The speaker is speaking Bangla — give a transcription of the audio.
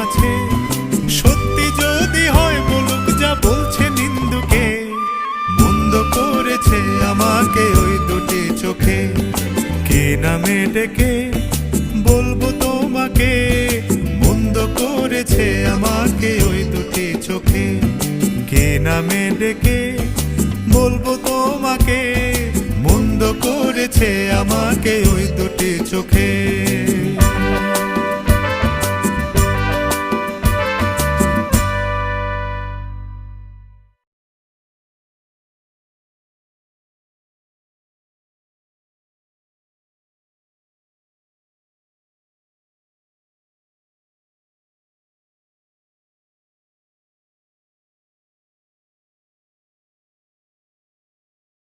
আছে। সত্যি যদি হয় বলুক যা বলছে নিন্দুকে, মন্দ করেছে আমাকে ওই দুটি চোখে। কে নামে ডেকে বলবো তোমাকে, মন্দ করেছে আমাকে ওই দুটি চোখে। কে নামে ডেকে বলবো তোমাকে, মন্দ করেছে আমাকে ওই দুটি চোখে।